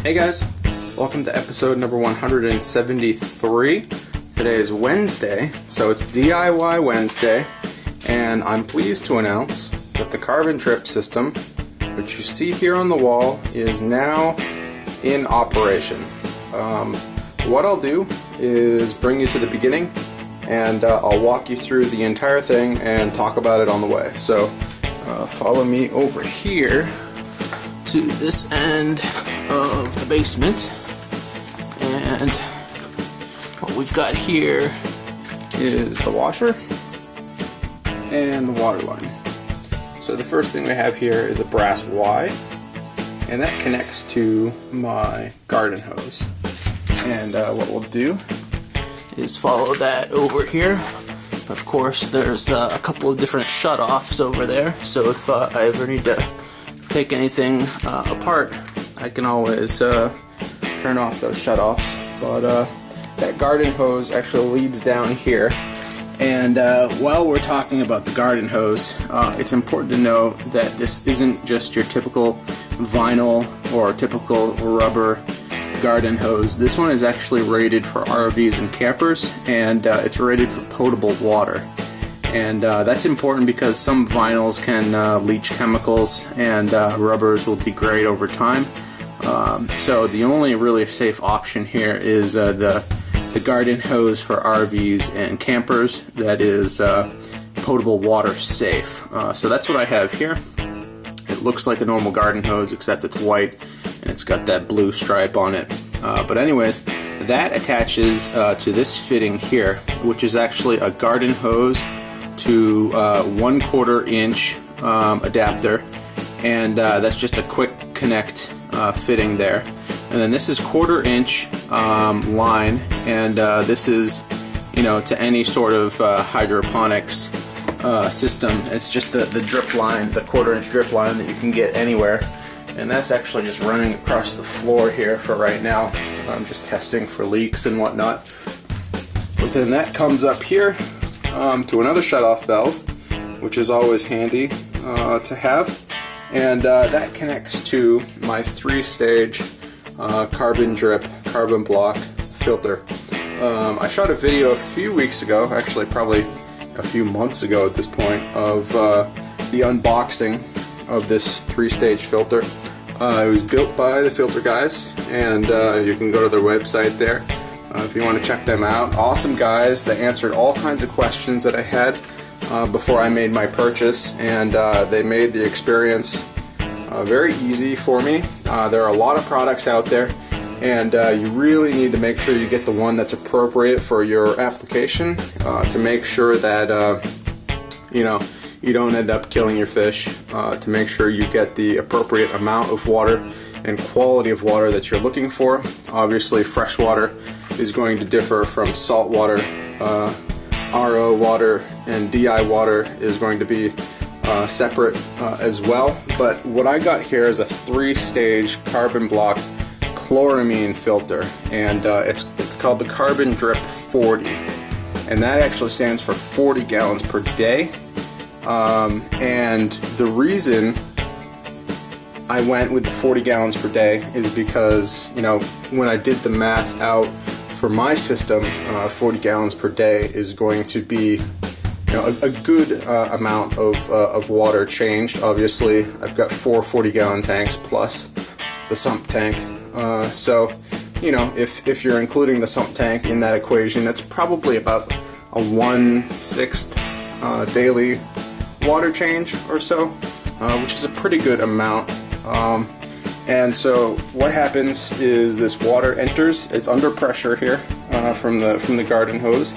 Hey guys, welcome to episode number 173. Today is Wednesday, so it's DIY Wednesday, and I'm pleased to announce that the carbon drip system, which you see here on the wall, is now in operation. What I'll do is bring you to the beginning, and I'll walk you through the entire thing and talk about it on the way. So follow me over here to this end of the basement, and what we've got here is the washer and the water line. So the first thing we have here is a brass Y, and that connects to my garden hose. And what we'll do is follow that over here. Of course, there's a couple of different shutoffs over there, so if I ever need to take anything apart, I can always turn off those shutoffs. But that garden hose actually leads down here. And while we're talking about the garden hose, it's important to know that this isn't just your typical vinyl or typical rubber garden hose. This one is actually rated for RVs and campers, and it's rated for potable water. And that's important because some vinyls can leach chemicals, and rubbers will degrade over time. So the only really safe option here is the garden hose for RVs and campers that is potable water safe. So that's what I have here. It looks like a normal garden hose, except it's white and it's got that blue stripe on it. But anyways, that attaches to this fitting here, which is actually a garden hose to 1/4 inch adapter, and that's just a quick connect fitting there. And then this is 1/4 inch line, and this is, to any sort of hydroponics system. It's just the drip line, the 1/4 inch drip line that you can get anywhere. And that's actually just running across the floor here for right now. I'm just testing for leaks and whatnot. But then that comes up here to another shutoff valve, which is always handy to have. And that connects to my 3-stage carbon drip, carbon block filter. I shot a video a few weeks ago, actually probably a few months ago at this point, of the unboxing of this 3-stage filter. It was built by the Filter Guys, and you can go to their website there if you want to check them out. Awesome guys. They answered all kinds of questions that I had before I made my purchase, and they made the experience very easy for me. There are a lot of products out there, and you really need to make sure you get the one that's appropriate for your application to make sure that you don't end up killing your fish, to make sure you get the appropriate amount of water and quality of water that you're looking for. Obviously, fresh water is going to differ from salt water. RO water and DI water is going to be separate as well. But what I got here is a 3-stage carbon block chloramine filter, and it's called the Carbon Drip 40, and that actually stands for 40 gallons per day. And the reason I went with the 40 gallons per day is because, when I did the math out for my system, 40 gallons per day is going to be, a good amount of water changed. Obviously, I've got 4 40-gallon tanks plus the sump tank. So, if you're including the sump tank in that equation, that's probably about a 1/6 daily water change or so, which is a pretty good amount. And so what happens is this water enters. It's under pressure here from the garden hose.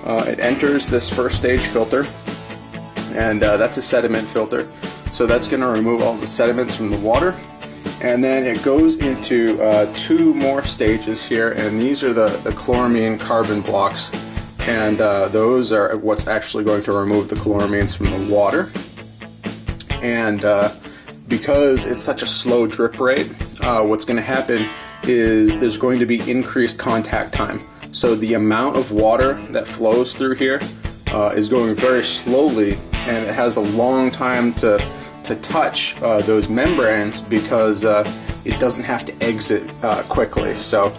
It enters this 1st-stage filter, and that's a sediment filter. So that's going to remove all the sediments from the water, and then it goes into 2 more stages here, and these are the chloramine carbon blocks. And those are what's actually going to remove the chloramines from the water. And because it's such a slow drip rate, what's going to happen is there's going to be increased contact time. So the amount of water that flows through here is going very slowly, and it has a long time to touch those membranes because it doesn't have to exit quickly. So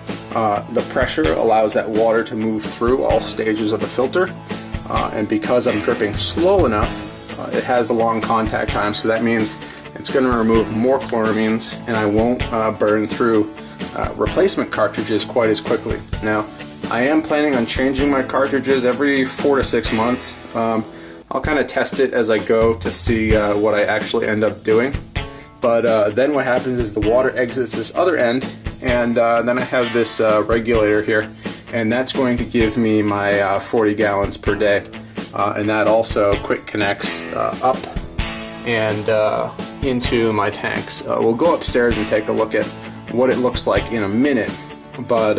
the pressure allows that water to move through all stages of the filter, and because I'm dripping slow enough, it has a long contact time, so that means it's going to remove more chloramines, and I won't burn through replacement cartridges quite as quickly. Now, I am planning on changing my cartridges every 4 to 6 months. I'll kind of test it as I go to see what I actually end up doing. But then what happens is the water exits this other end, and then I have this regulator here, and that's going to give me my 40 gallons per day. And that also quick connects up and into my tanks. We'll go upstairs and take a look at what it looks like in a minute, but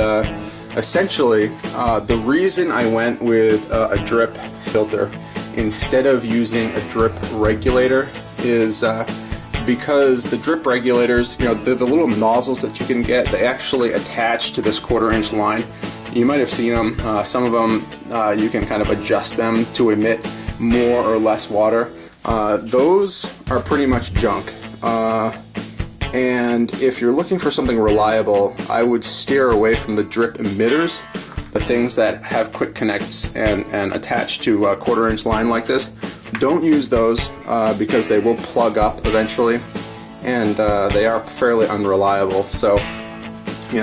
essentially the reason I went with a drip filter instead of using a drip regulator is because the drip regulators, they're the little nozzles that you can get. They actually attach to this 1/4 inch line. You might have seen them. Some of them you can kind of adjust them to emit more or less water. Those are pretty much junk. And if you're looking for something reliable, I would steer away from the drip emitters, the things that have quick connects and attach to a 1/4 inch line like this. Don't use those because they will plug up eventually, and they are fairly unreliable. So,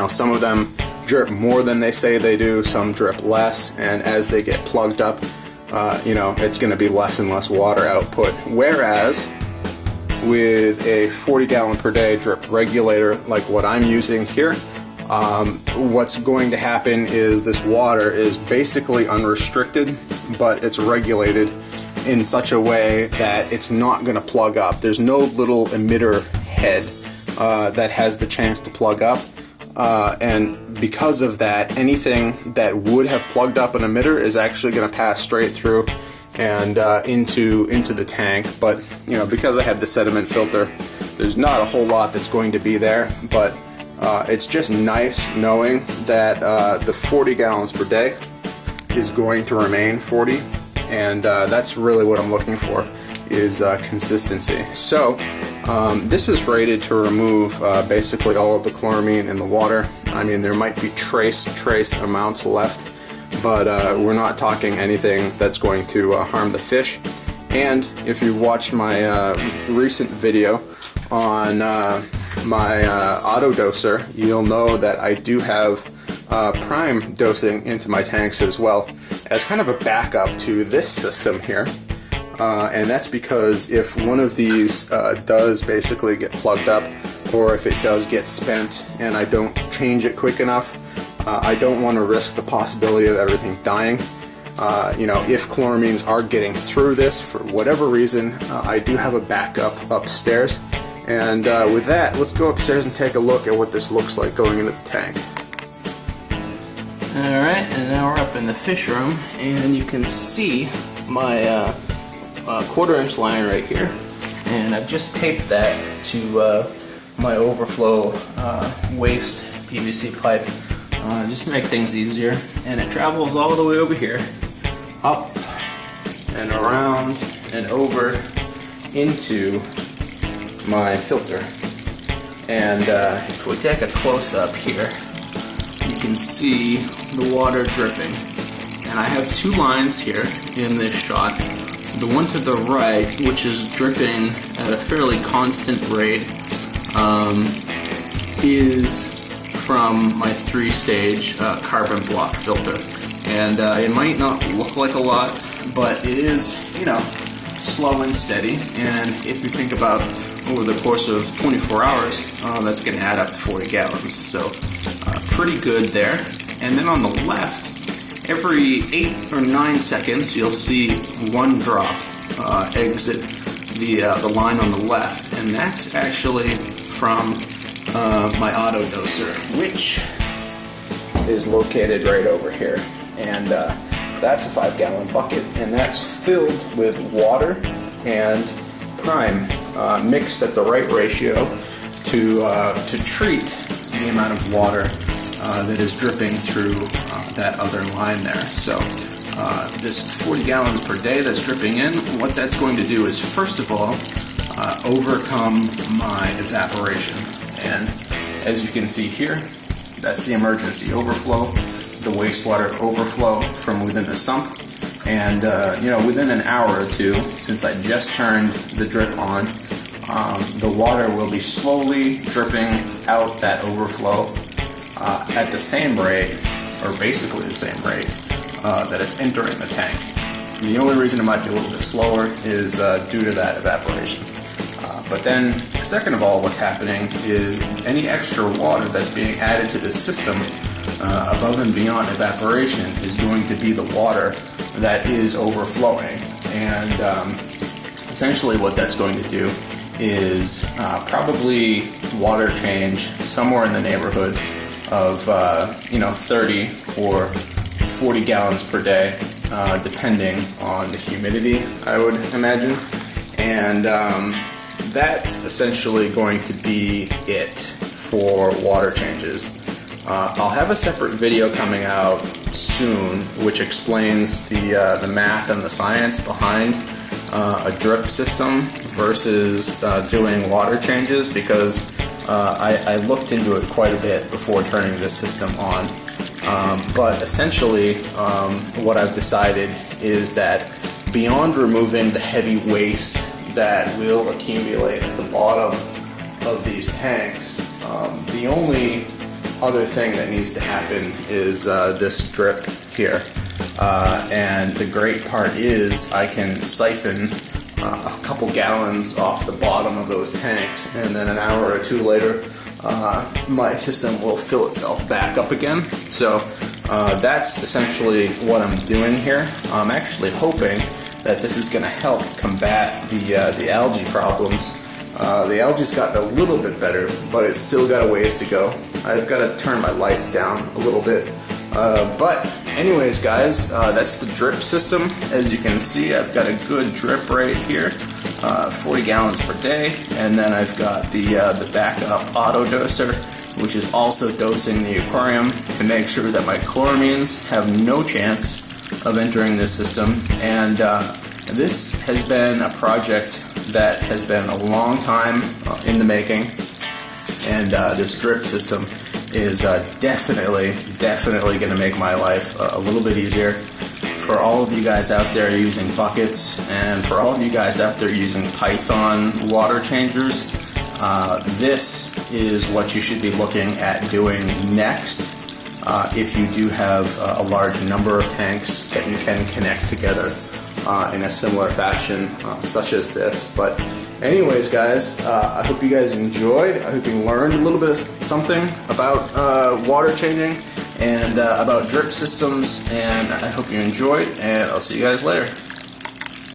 some of them drip more than they say they do, some drip less, and as they get plugged up, it's going to be less and less water output. Whereas with a 40 gallon per day drip regulator like what I'm using here, what's going to happen is this water is basically unrestricted, but it's regulated in such a way that it's not going to plug up. There's no little emitter head that has the chance to plug up, and because of that, anything that would have plugged up an emitter is actually going to pass straight through and into the tank. But because I have the sediment filter, there's not a whole lot that's going to be there, but it's just nice knowing that the 40 gallons per day is going to remain 40, and that's really what I'm looking for, is consistency. So this is rated to remove basically all of the chloramine in the water. I mean, there might be trace amounts left, but we're not talking anything that's going to harm the fish. And if you watched my recent video on my auto doser, you'll know that I do have prime dosing into my tanks as well, as kind of a backup to this system here. And that's because if one of these does basically get plugged up, or if it does get spent and I don't change it quick enough, I don't want to risk the possibility of everything dying. If chloramines are getting through this for whatever reason, I do have a backup upstairs. And with that, let's go upstairs and take a look at what this looks like going into the tank. Alright, and now we're up in the fish room, and you can see my 1/4 inch line right here. And I've just taped that to my overflow waste PVC pipe, just to make things easier. And it travels all the way over here, up and around and over into my filter. And if we take a close-up here, you can see the water dripping. And I have 2 lines here in this shot. The one to the right, which is dripping at a fairly constant rate, is from my 3-stage carbon block filter. And it might not look like a lot, but it is, slow and steady. And if you think about over the course of 24 hours, that's going to add up to 40 gallons. So pretty good there. And then on the left, every 8 or 9 seconds, you'll see 1 drop exit the line on the left, and that's actually from my auto doser, which is located right over here. And that's a 5-gallon bucket, and that's filled with water and prime mixed at the right ratio to treat the amount of water that is dripping through that other line there. So this 40 gallons per day that's dripping in, what that's going to do is, first of all, overcome my evaporation. And as you can see here, that's the emergency overflow, the wastewater overflow from within the sump. And within an hour or two, since I just turned the drip on, the water will be slowly dripping out that overflow at the same rate, or basically the same rate, that it's entering the tank. And the only reason it might be a little bit slower is due to that evaporation. But then, second of all, what's happening is any extra water that's being added to this system above and beyond evaporation is going to be the water that is overflowing. And essentially what that's going to do is probably water change somewhere in the neighborhood of 30 or 40 gallons per day, depending on the humidity, I would imagine. And that's essentially going to be it for water changes. I'll have a separate video coming out soon which explains the math and the science behind a drip system versus doing water changes, because I looked into it quite a bit before turning this system on. But essentially what I've decided is that beyond removing the heavy waste that will accumulate at the bottom of these tanks, the only other thing that needs to happen is this drip here. And the great part is I can siphon a couple gallons off the bottom of those tanks, and then an hour or two later my system will fill itself back up again. So that's essentially what I'm doing here. I'm actually hoping that this is going to help combat the algae problems. The algae's gotten a little bit better, but it's still got a ways to go. I've got to turn my lights down a little bit. But anyways, guys, that's the drip system. As you can see, I've got a good drip rate here, 40 gallons per day. And then I've got the backup auto doser, which is also dosing the aquarium to make sure that my chloramines have no chance of entering this system. And this has been a project that has been a long time in the making, and this drip system is definitely going to make my life a little bit easier. For all of you guys out there using buckets, and for all of you guys out there using Python water changers, this is what you should be looking at doing next. If you do have a large number of tanks that you can connect together in a similar fashion, such as this. But anyways, guys, I hope you guys enjoyed. I hope you learned a little bit of something about water changing and about drip systems, and I hope you enjoyed, and I'll see you guys later.